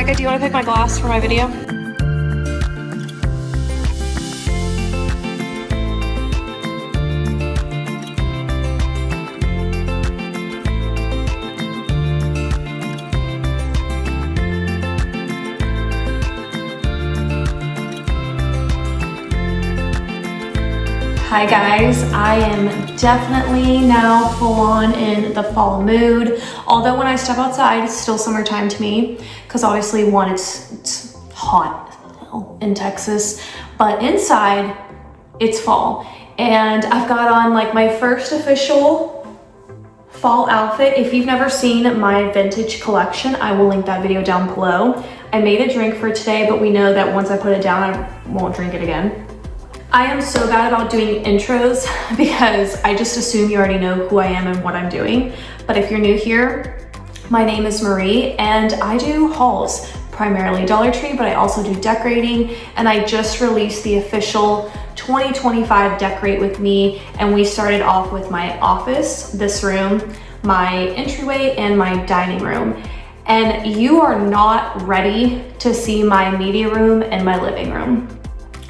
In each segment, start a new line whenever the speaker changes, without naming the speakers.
Micah, do you want to pick my glass for my video? Hi guys, I am definitely now full on in the fall mood. Although when I step outside, it's still summertime to me because obviously one, it's hot in Texas, but inside it's fall. And I've got on like my first official fall outfit. If you've never seen my vintage collection, I will link that video down below. I made a drink for today, but we know that once I put it down, I won't drink it again. I am so bad about doing intros because I just assume you already know who I am and what I'm doing. But if you're new here, my name is Marie and I do hauls, primarily Dollar Tree, but I also do decorating. And I just released the official 2025 Decorate With Me. And we started off with my office, this room, my entryway, and my dining room. And you are not ready to see my media room and my living room.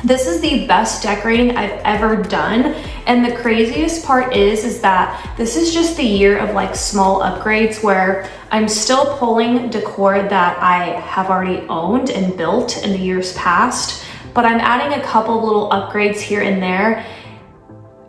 This is the best decorating I've ever done. And the craziest part is that this is just the year of like small upgrades where I'm still pulling decor that I have already owned and built in the years past, but I'm adding a couple little upgrades here and there.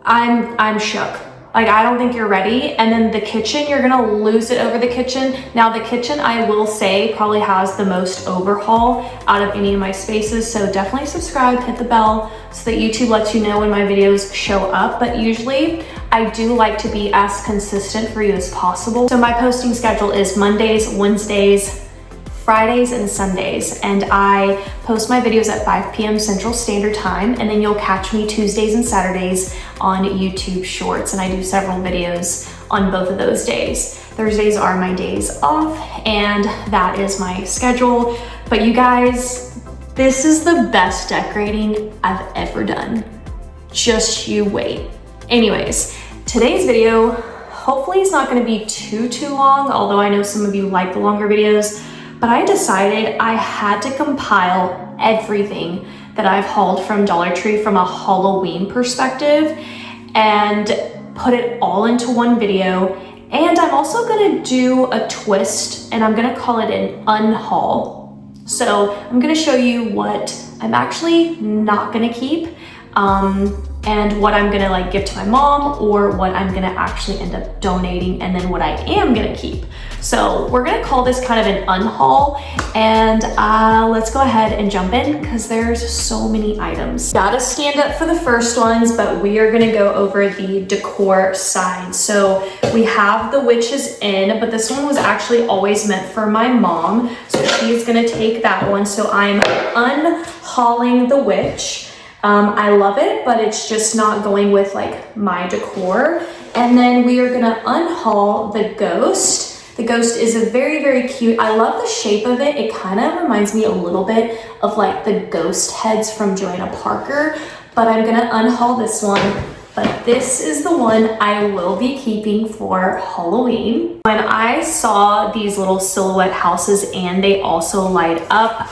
I'm shook. Like, I don't think you're ready. And then the kitchen, you're gonna lose it over the kitchen. Now the kitchen, I will say, probably has the most overhaul out of any of my spaces. So definitely subscribe, hit the bell so that YouTube lets you know when my videos show up. But usually I do like to be as consistent for you as possible. So my posting schedule is Mondays, Wednesdays, Fridays, and Sundays, and I post my videos at 5 p.m. Central Standard Time, and then you'll catch me Tuesdays and Saturdays on YouTube Shorts, and I do several videos on both of those days. Thursdays are my days off, and that is my schedule. But you guys, this is the best decorating I've ever done. Just you wait. Anyways, today's video, hopefully it's not gonna be too long, although I know some of you like the longer videos. But I decided I had to compile everything that I've hauled from Dollar Tree from a Halloween perspective and put it all into one video. And I'm also gonna do a twist and I'm gonna call it an unhaul. So I'm gonna show you what I'm actually not gonna keep and what I'm gonna like give to my mom or what I'm gonna actually end up donating, and then what I am gonna keep. So we're gonna call this kind of an unhaul, and let's go ahead and jump in because there's so many items. Gotta stand up for the first ones, but we are gonna go over the decor side. So we have the witches in, but this one was actually always meant for my mom. So she's gonna take that one. So I'm unhauling the witch. I love it, but it's just not going with like my decor. And then we are gonna unhaul the ghost. The ghost is a very cute. I love the shape of it. It kind of reminds me a little bit of like the ghost heads from Joanna Parker, but I'm gonna unhaul this one. But this is the one I will be keeping for Halloween. When I saw these little silhouette houses and they also light up,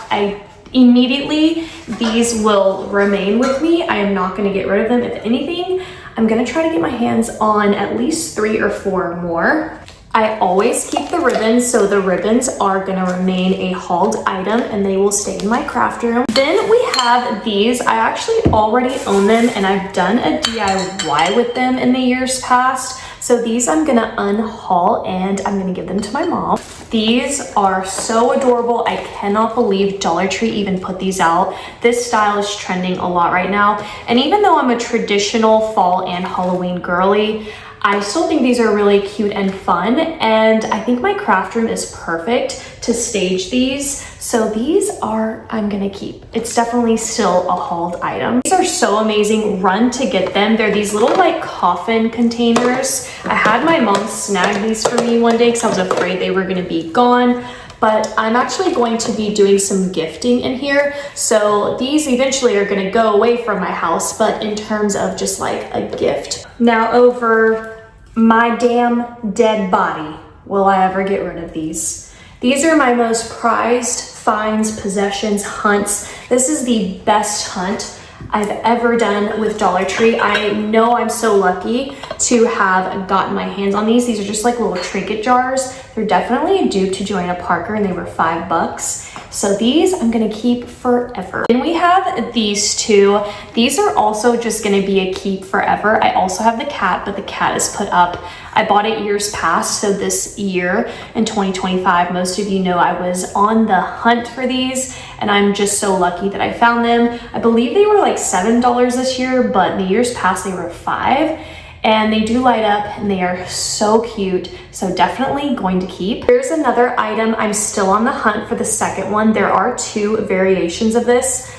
immediately, these will remain with me. I am not gonna get rid of them. If anything, I'm gonna try to get my hands on at least 3 or 4 more. I always keep the ribbons, so the ribbons are gonna remain a hauled item and they will stay in my craft room. Then we have these. I actually already own them and I've done a DIY with them in the years past. So these I'm gonna unhaul and I'm gonna give them to my mom. These are so adorable. I cannot believe Dollar Tree even put these out. This style is trending a lot right now. And even though I'm a traditional fall and Halloween girly, I still think these are really cute and fun, and I think my craft room is perfect to stage these. So these are, I'm gonna keep. It's definitely still a hauled item. These are so amazing. Run to get them. They're these little like coffin containers. I had my mom snag these for me one day because I was afraid they were gonna be gone. But I'm actually going to be doing some gifting in here. So these eventually are gonna go away from my house, but in terms of just like a gift. Now over my damn dead body, will I ever get rid of these? These are my most prized finds, possessions, hunts. This is the best hunt I've ever done with Dollar Tree. I know I'm so lucky to have gotten my hands on these. These are just like little trinket jars. They're definitely a dupe to Joanna Parker and they were $5. So these I'm gonna keep forever. Then we have these two. These are also just gonna be a keep forever. I also have the cat, but the cat is put up. I bought it years past, so this year in 2025, most of you know I was on the hunt for these and I'm just so lucky that I found them. I believe they were like $7 this year, but the years past they were $5. And they do light up and they are so cute. So definitely going to keep. Here's another item. I'm still on the hunt for the second one. There are two variations of this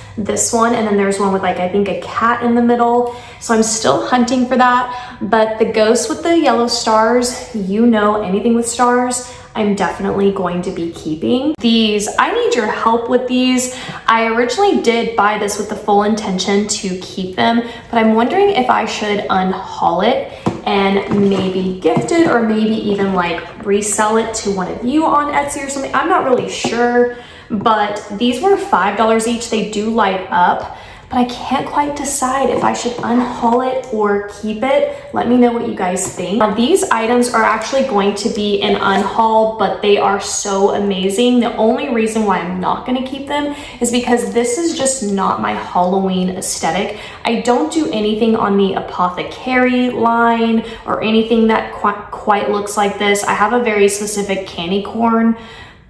one, and then there's one with like, I think a cat in the middle. So I'm still hunting for that. But the ghost with the yellow stars, you know, anything with stars, I'm definitely going to be keeping. These, I need your help with these. I originally did buy this with the full intention to keep them, but I'm wondering if I should unhaul it and maybe gift it or maybe even like resell it to one of you on Etsy or something. I'm not really sure, but these were $5 each. They do light up, but I can't quite decide if I should unhaul it or keep it. Let me know what you guys think. Now, these items are actually going to be an unhaul, but they are so amazing. The only reason why I'm not gonna keep them is because this is just not my Halloween aesthetic. I don't do anything on the Apothecary line or anything that quite looks like this. I have a very specific candy corn,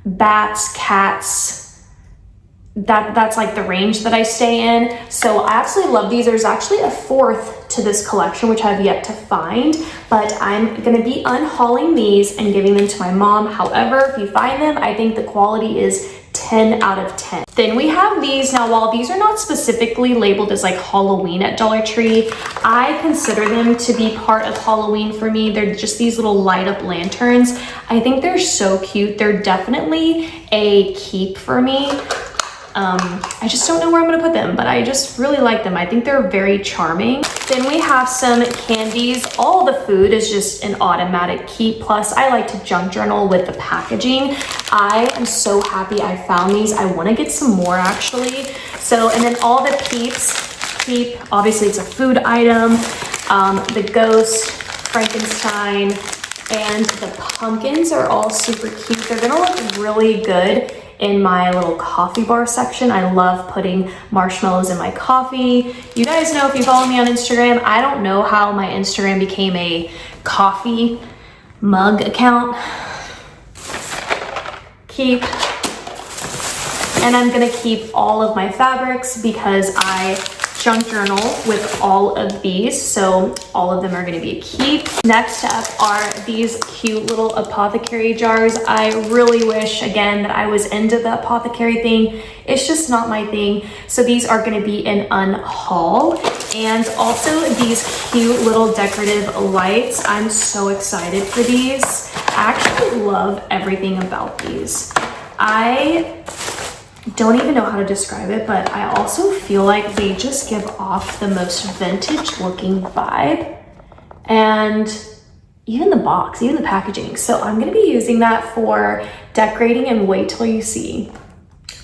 bats, cats, that's like the range that I stay in. So I absolutely love these. There's actually a fourth to this collection, which I've yet to find, but I'm gonna be unhauling these and giving them to my mom. However, if you find them, I think the quality is 10 out of 10. Then we have these. Now, while these are not specifically labeled as like Halloween at Dollar Tree, I consider them to be part of Halloween for me. They're just these little light up lanterns. I think they're so cute. They're definitely a keep for me. I just don't know where I'm gonna put them, but I just really like them. I think they're very charming. Then we have some candies. All the food is just an automatic keep. Plus, I like to junk journal with the packaging. I am so happy I found these. I wanna get some more actually. So, and then all the keep, obviously it's a food item. The ghost, Frankenstein, and the pumpkins are all super cute. They're gonna look really good in my little coffee bar section. I love putting marshmallows in my coffee. You guys know if you follow me on Instagram, I don't know how my Instagram became a coffee mug account. Keep. And I'm gonna keep all of my fabrics because I junk journal with all of these, so all of them are going to be a keep. Next up are these cute little Apothecary jars. I really wish again that I was into the Apothecary thing. It's just not my thing, so these are going to be an unhaul. And also these cute little decorative lights. I'm so excited for these. I actually love everything about these. I don't even know how to describe it, but I also feel like they just give off the most vintage looking vibe. And even the box, even the packaging. So I'm gonna be using that for decorating, and wait till you see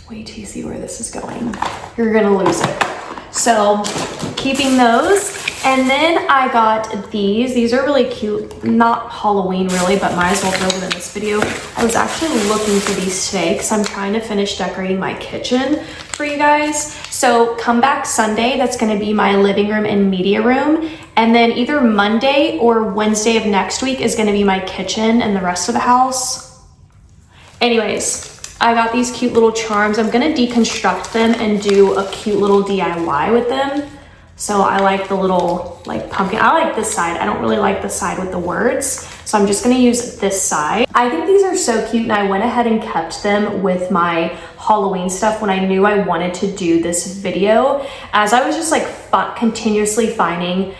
where this is going. You're gonna lose it. So keeping those. And then I got these. These are really cute. Not Halloween really, but might as well throw them in this video. I was actually looking for these today because I'm trying to finish decorating my kitchen for you guys. So come back Sunday, that's gonna be my living room and media room. And then either Monday or Wednesday of next week is gonna be my kitchen and the rest of the house. Anyways, I got these cute little charms. I'm gonna deconstruct them and do a cute little DIY with them. So I like the little like pumpkin. I like this side. I don't really like the side with the words. So I'm just gonna use this side. I think these are so cute, and I went ahead and kept them with my Halloween stuff when I knew I wanted to do this video. As I was just like continuously finding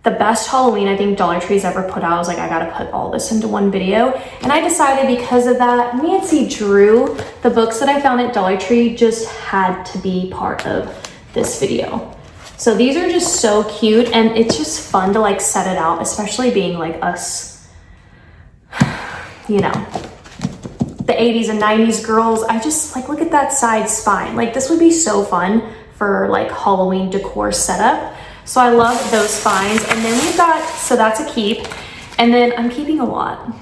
the best Halloween I think Dollar Tree's ever put out. I was like, I gotta put all this into one video. And I decided because of that, Nancy Drew, the books that I found at Dollar Tree just had to be part of this video. So these are just so cute, and it's just fun to like set it out, especially being like us, you know, the 80s and 90s girls, I just like, look at that side spine. Like this would be so fun for like Halloween decor setup. So I love those spines. And then we've got, so that's a keep. And then I'm keeping a lot.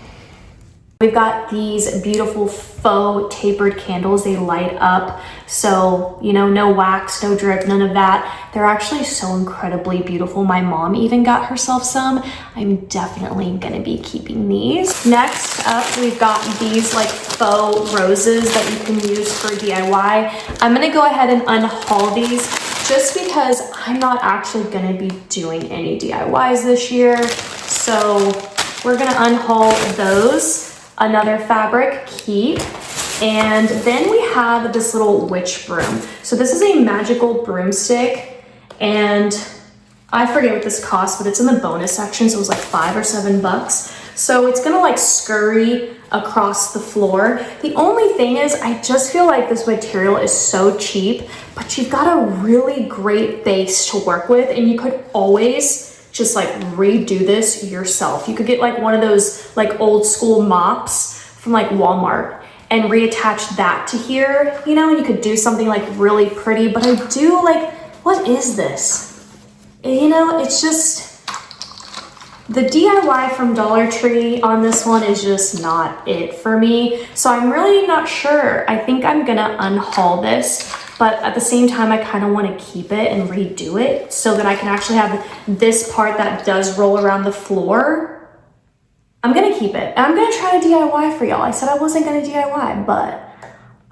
We've got these beautiful faux tapered candles. They light up. So, you know, no wax, no drip, none of that. They're actually so incredibly beautiful. My mom even got herself some. I'm definitely gonna be keeping these. Next up, we've got these like faux roses that you can use for DIY. I'm gonna go ahead and unhaul these just because I'm not actually gonna be doing any DIYs this year. So we're gonna unhaul those. Another fabric keep, and then we have this little witch broom. So this is a magical broomstick, and I forget what this costs, but it's in the bonus section, so it was like $5 or $7. So it's gonna like scurry across the floor. The only thing is, I just feel like this material is so cheap, but you've got a really great base to work with, and you could always just like redo this yourself. You could get like one of those like old school mops from like Walmart and reattach that to here, you know, and you could do something like really pretty. But I do like, what is this? You know, it's just, the DIY from Dollar Tree on this one is just not it for me. So I'm really not sure. I think I'm gonna unhaul this, but at the same time, I kind of want to keep it and redo it so that I can actually have this part that does roll around the floor. I'm going to keep it. And I'm going to try to DIY for y'all. I said I wasn't going to DIY, but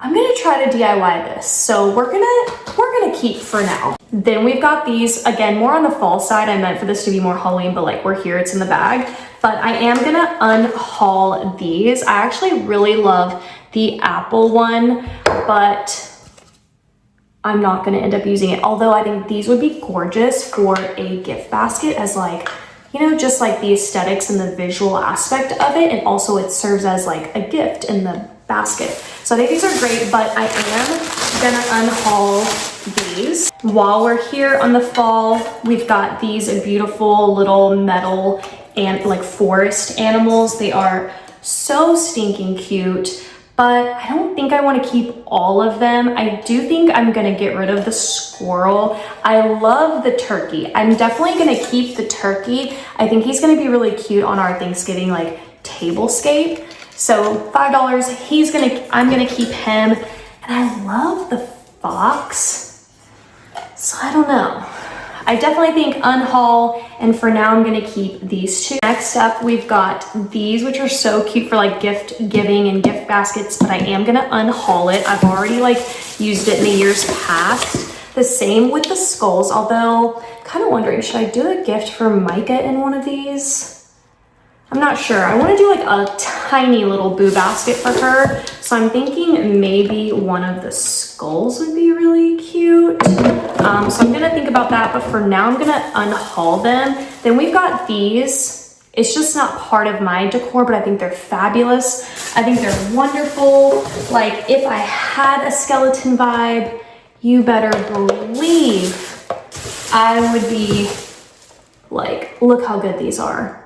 I'm going to try to DIY this. So we're gonna keep for now. Then we've got these, again, more on the fall side. I meant for this to be more Halloween, but like we're here, it's in the bag. But I am going to unhaul these. I actually really love the apple one, but I'm not gonna end up using it. Although I think these would be gorgeous for a gift basket as like, you know, just like the aesthetics and the visual aspect of it. And also it serves as like a gift in the basket. So I think these are great, but I am gonna unhaul these. While we're here on the fall, we've got these beautiful little metal and like forest animals. They are so stinking cute. But I don't think I want to keep all of them. I do think I'm going to get rid of the squirrel. I love the turkey. I'm definitely going to keep the turkey. I think he's going to be really cute on our Thanksgiving like tablescape. So $5, I'm going to keep him. And I love the fox. So I don't know. I definitely think unhaul, and for now I'm gonna keep these two. Next up, we've got these, which are so cute for like gift giving and gift baskets, but I am gonna unhaul it. I've already like used it in the years past. The same with the skulls, although kind of wondering, should I do a gift for Micah in one of these? I'm not sure. I want to do like a tiny little boo basket for her. So I'm thinking maybe one of the skulls would be really cute. So I'm going to think about that. But for now, I'm going to unhaul them. Then we've got these. It's just not part of my decor, but I think they're fabulous. I think they're wonderful. Like if I had a skeleton vibe, you better believe I would be like, look how good these are.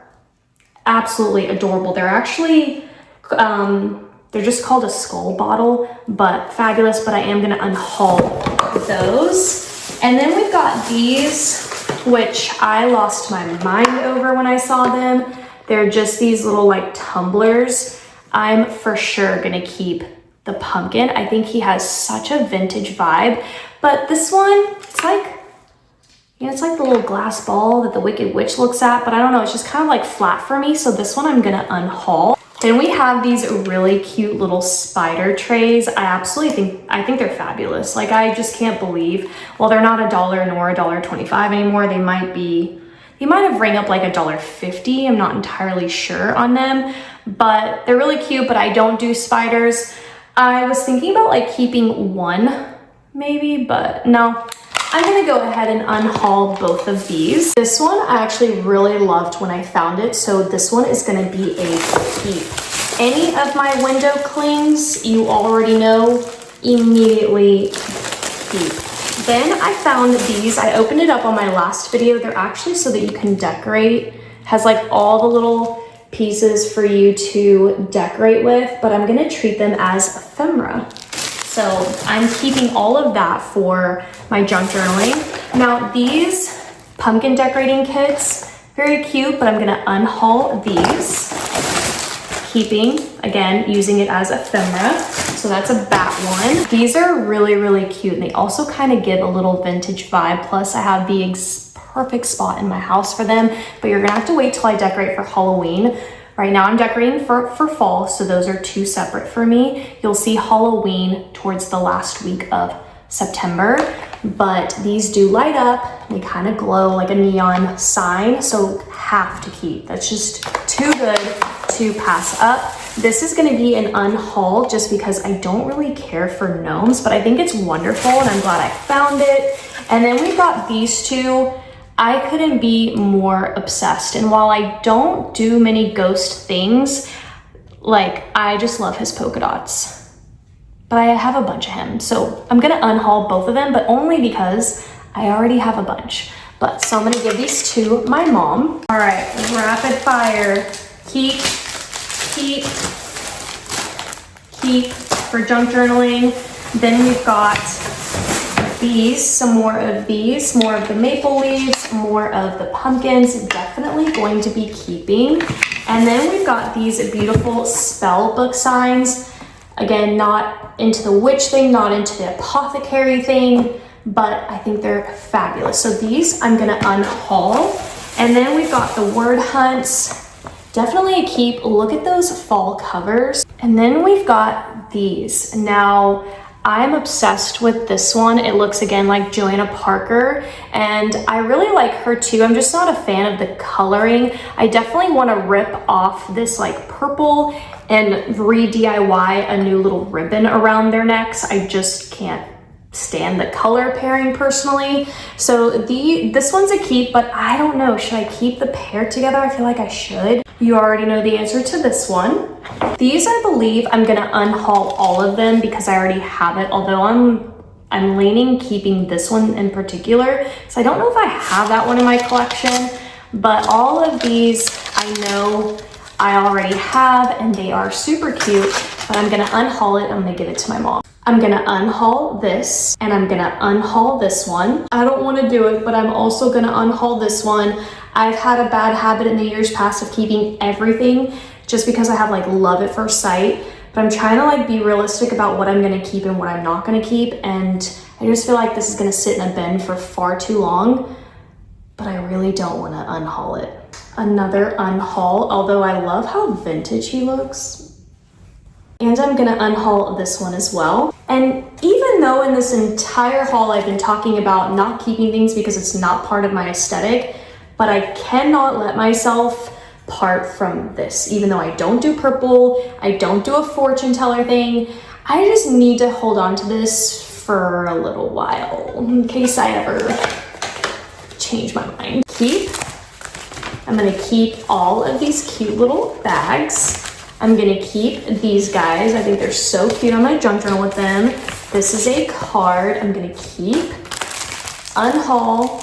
Absolutely adorable. They're actually, they're just called a skull bottle, but fabulous. But I am gonna unhaul those. And then we've got these, which I lost my mind over when I saw them. They're just these little like tumblers. I'm for sure gonna keep the pumpkin. I think he has such a vintage vibe, but this one, it's like, you know, it's like the little glass ball that the Wicked Witch looks at, but I don't know, it's just kind of like flat for me. So this one I'm gonna unhaul. Then we have these really cute little spider trays. I think they're fabulous. Like I just can't believe, well, they're not $1 nor $1.25 anymore. They might have rang up like $1.50. I'm not entirely sure on them, but they're really cute, but I don't do spiders. I was thinking about like keeping one maybe, but no. I'm gonna go ahead and unhaul both of these. This one I actually really loved when I found it, so this one is gonna be a keep. Any of my window clings, you already know, immediately keep. Then I found these. I opened it up on my last video. They're actually so that you can decorate. Has like all the little pieces for you to decorate with, but I'm gonna treat them as ephemera. So I'm keeping all of that for my junk journaling. Now these pumpkin decorating kits, very cute, but I'm gonna unhaul these. Keeping, again, using it as ephemera. So that's a bat one. These are really, really cute. And they also kind of give a little vintage vibe. Plus I have the perfect spot in my house for them, but you're gonna have to wait till I decorate for Halloween. Right now I'm decorating for fall, so those are two separate for me. You'll see Halloween towards the last week of September, but these do light up. They kind of glow like a neon sign, so have to keep. That's just too good to pass up. This is gonna be an unhaul just because I don't really care for gnomes, but I think it's wonderful and I'm glad I found it. And then we've got these two. I couldn't be more obsessed. And while I don't do many ghost things, like I just love his polka dots. But I have a bunch of him. So I'm gonna unhaul both of them, but only because I already have a bunch. So I'm gonna give these to my mom. All right, rapid fire. Keep for junk journaling. Then we've got these, some more of these, more of the maple leaves, more of the pumpkins, definitely going to be keeping. And then we've got these beautiful spell book signs. Again, not into the witch thing, not into the apothecary thing, but I think they're fabulous. So these I'm gonna unhaul. And then we've got the word hunts, definitely a keep. Look at those fall covers. And then we've got these. Now, I'm obsessed with this one. It looks again like Joanna Parker, and I really like her too. I'm just not a fan of the coloring. I definitely want to rip off this like purple and re-DIY a new little ribbon around their necks. I just can't stand the color pairing personally. So this one's a keep, but I don't know, should I keep the pair together? I feel like I should. You already know the answer to this one. These, I believe I'm gonna unhaul all of them because I already have it, although I'm leaning keeping this one in particular. So I don't know if I have that one in my collection, but all of these I know I already have and they are super cute, but I'm gonna unhaul it. I'm gonna give it to my mom. I'm gonna unhaul this and I'm gonna unhaul this one. I don't wanna do it, but I'm also gonna unhaul this one. I've had a bad habit in the years past of keeping everything just because I have like love at first sight, but I'm trying to like be realistic about what I'm gonna keep and what I'm not gonna keep. And I just feel like this is gonna sit in a bin for far too long, but I really don't wanna unhaul it. Another unhaul, although I love how vintage he looks. And I'm gonna unhaul this one as well. And even though in this entire haul I've been talking about not keeping things because it's not part of my aesthetic, but I cannot let myself part from this. Even though I don't do purple, I don't do a fortune teller thing, I just need to hold on to this for a little while in case I ever change my mind. I'm gonna keep all of these cute little bags. I'm gonna keep these guys. I think they're so cute. I'm gonna junk journal with them. This is a card I'm gonna keep, unhaul,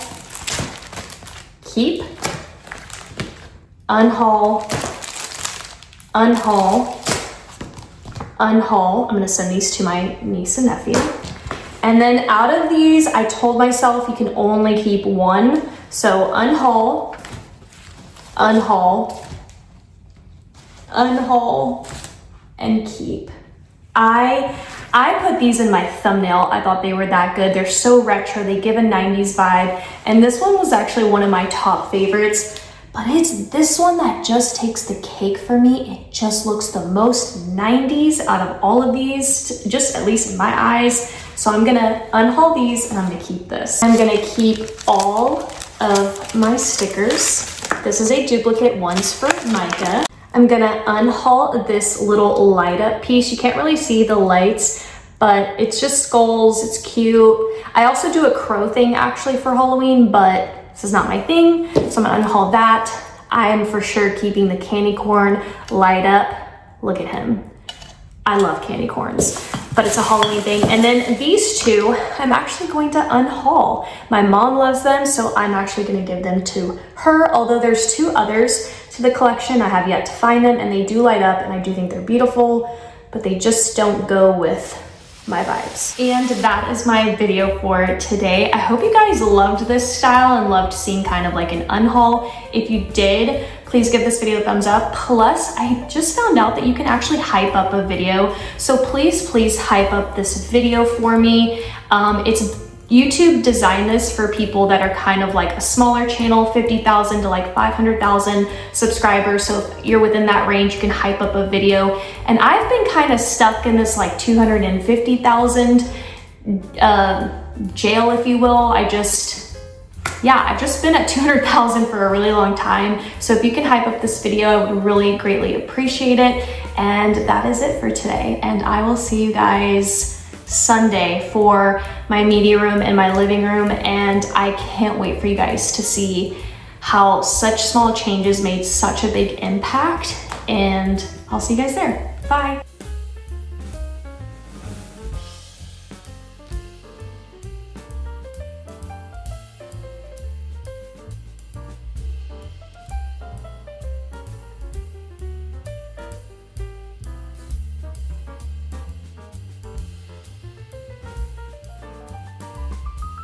keep, unhaul, unhaul, unhaul. I'm gonna send these to my niece and nephew. And then out of these, I told myself you can only keep one. So unhaul, unhaul, unhaul, and keep. I put these in my thumbnail. I thought they were that good. They're so retro. They give a 90s vibe. And this one was actually one of my top favorites, but it's this one that just takes the cake for me. It just looks the most 90s out of all of these, just at least in my eyes. So I'm gonna unhaul these and I'm gonna keep this. I'm gonna keep all of my stickers. This is a duplicate, one's for Micah. I'm gonna unhaul this little light up piece. You can't really see the lights, but it's just skulls, it's cute. I also do a crow thing actually for Halloween, but this is not my thing, so I'm gonna unhaul that. I am for sure keeping the candy corn light up. Look at him. I love candy corns, but it's a Halloween thing. And then these two, I'm actually going to unhaul. My mom loves them, so I'm actually gonna give them to her, although there's two others. to the collection. I have yet to find them, and they do light up, and I do think they're beautiful, but they just don't go with my vibes. And that is my video for today. I hope you guys loved this style and loved seeing kind of like an unhaul. If you did, please give this video a thumbs up. Plus, I just found out that you can actually hype up a video. So please hype up this video for me. It's YouTube designed this for people that are kind of like a smaller channel, 50,000 to like 500,000 subscribers. So if you're within that range, you can hype up a video. And I've been kind of stuck in this like 250,000 jail, if you will. I've just been at 200,000 for a really long time. So if you can hype up this video, I would really greatly appreciate it. And that is it for today. And I will see you guys Sunday for my media room and my living room, and I can't wait for you guys to see how such small changes made such a big impact, and I'll see you guys there. Bye.